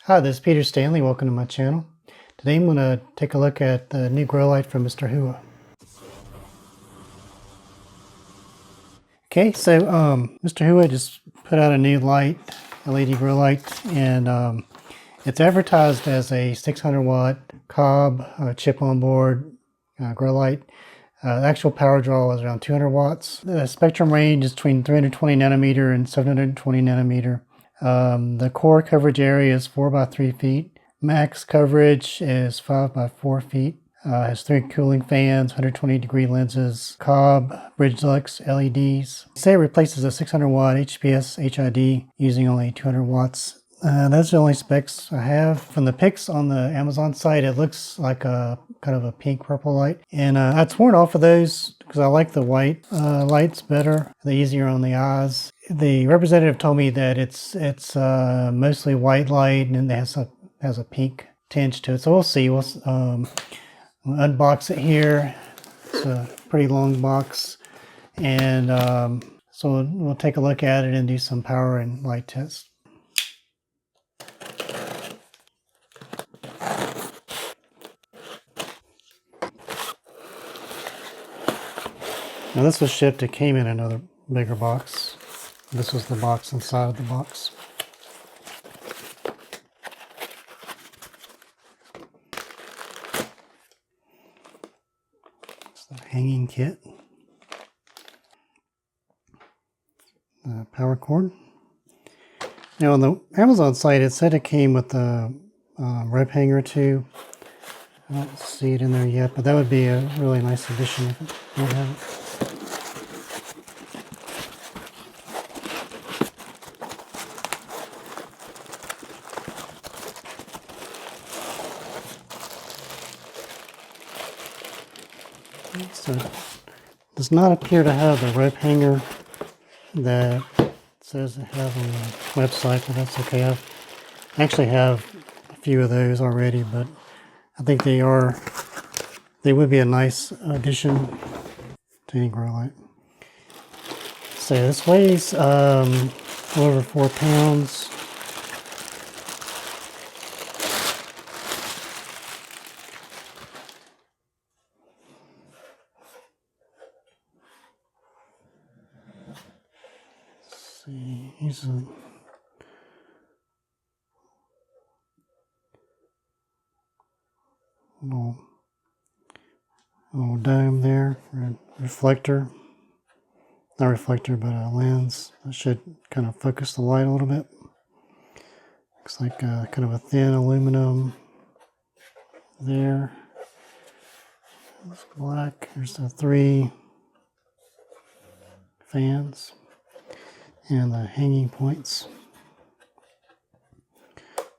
Hi, this is Peter Stanley. Welcome to my channel. Today I'm going to take a look at the new grow light from Mr. Hua. Okay, so Mr. Hua just put out a new light, LED grow light, and it's advertised as a 600 watt COB chip on board grow light. The actual power draw is around 200 watts. The spectrum range is between 320 nanometer and 720 nanometer. The core coverage area is 4 by 3 feet. Max coverage is 5 by 4 feet. Has 3 cooling fans, 120 degree lenses, COB bridge lux LEDs. Say it replaces a 600 watt HPS HID using only 200 watts. That's the only specs I have. From the pics on the Amazon site, it looks like a kind of a pink purple light. And I torn off of those because I like the white lights better. They're easier on the eyes. The representative told me that it's mostly white light and it has a pink tinge to it. So we'll see. We'll unbox it here. It's a pretty long box. And so we'll take a look at it and do some power and light tests. Now this was shipped, it came in another bigger box. This was the box inside of the box. It's the hanging kit. The power cord. Now on the Amazon site it said it came with a rope hanger too. I don't see it in there yet, but that would be a really nice addition if it would have it. So it does not appear to have the rope hanger that it says it has on the website, but that's okay. I actually have a few of those already, but I think they would be a nice addition to any grow light. So this weighs over 4 pounds. Let's see, here's a little dome there, reflector. Not reflector, but a lens. That should kind of focus the light a little bit. Looks like kind of a thin aluminum there. It's black. There's the 3 fans and the hanging points.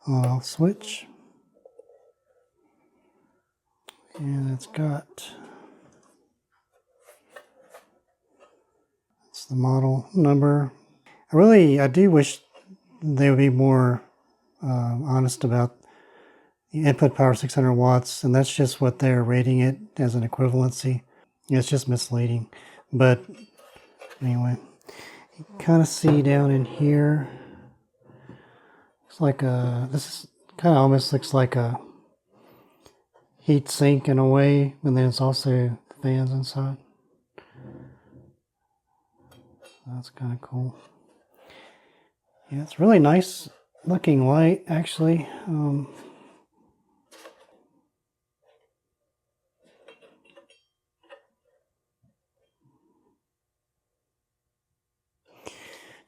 On-off switch. And it's got, it's the model number. I do wish they would be more honest about the input power 600 watts, and that's just what they're rating it as an equivalency. It's just misleading. But anyway, you kind of see down in here, it's like this kind of almost looks like a heat sink in a way, and then it's also the fans inside. That's kind of cool. Yeah, it's really nice looking light, actually.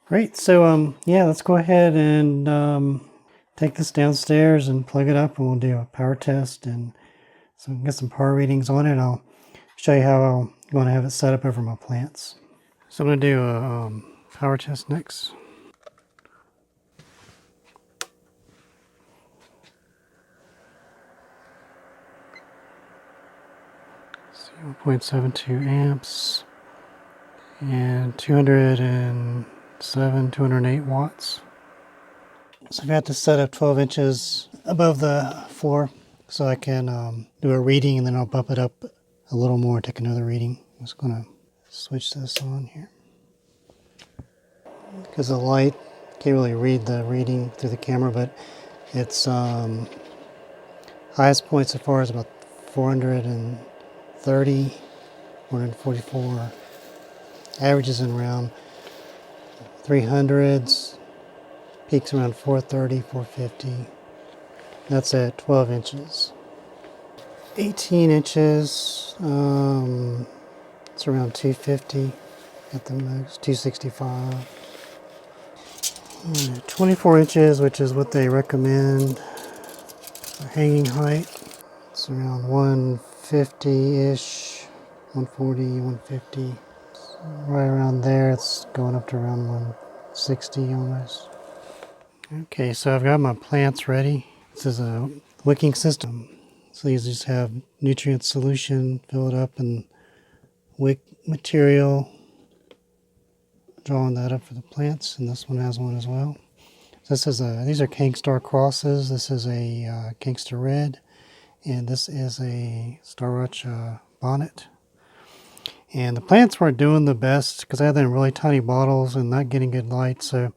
Great, so yeah, let's go ahead and take this downstairs and plug it up, and we'll do a power test and so we can get some power readings on it. I'll show you how I'm going to have it set up over my plants. So I'm going to do a power test next. 0.72 amps and 208 watts. So I've got this set up 12 inches above the floor so I can do a reading, and then I'll bump it up a little more, take another reading. I'm just going to switch this on here. Because the light, can't really read the reading through the camera, but Its highest point so far is about 430, 444. Averages in around 300s, peaks around 430, 450. That's at 12 inches. 18 inches, it's around 250 at the most, 265. 24 inches, which is what they recommend for hanging height. It's around 150-ish, 140, 150. So right around there, it's going up to around 160 almost. Okay, so I've got my plants ready. This is a wicking system. So these just have nutrient solution filled up in wick material, drawing that up for the plants, and this one has one as well. This is these are Kingstar crosses. This is a Kingstar Red, and this is a Starrush bonnet. And the plants weren't doing the best because I had them in really tiny bottles and not getting good light. So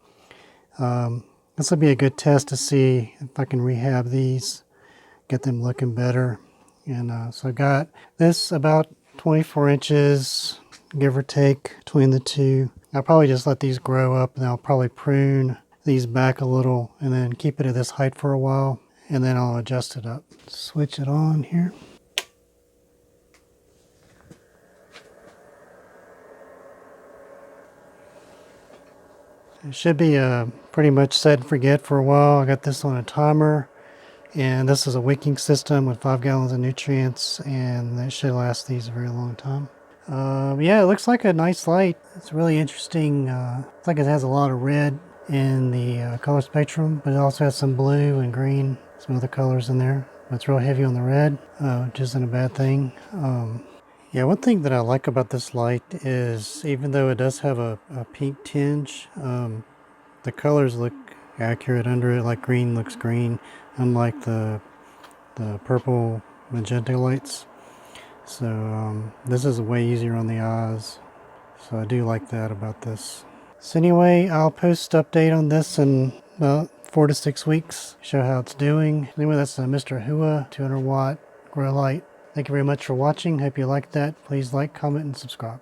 this will be a good test to see if I can rehab these, get them looking better. And so I got this about 24 inches, give or take, between the two. I'll probably just let these grow up, and I'll probably prune these back a little and then keep it at this height for a while, and then I'll adjust it up. Switch it on here. It should be pretty much set and forget for a while. I got this on a timer, and this is a wicking system with 5 gallons of nutrients, and it should last these a very long time. Yeah, it looks like a nice light. It's really interesting. It's like it has a lot of red in the color spectrum, but it also has some blue and green, some other colors in there. But it's real heavy on the red, which isn't a bad thing. Yeah, one thing that I like about this light is, even though it does have a pink tinge, the colors look accurate under it. Like green looks green, unlike the purple magenta lights. So this is way easier on the eyes. So I do like that about this. So anyway, I'll post update on this in about 4 to 6 weeks, show how it's doing. Anyway, that's a Mr. Hua 200 watt grow light. Thank you very much for watching. Hope you liked that. Please like, comment, and subscribe.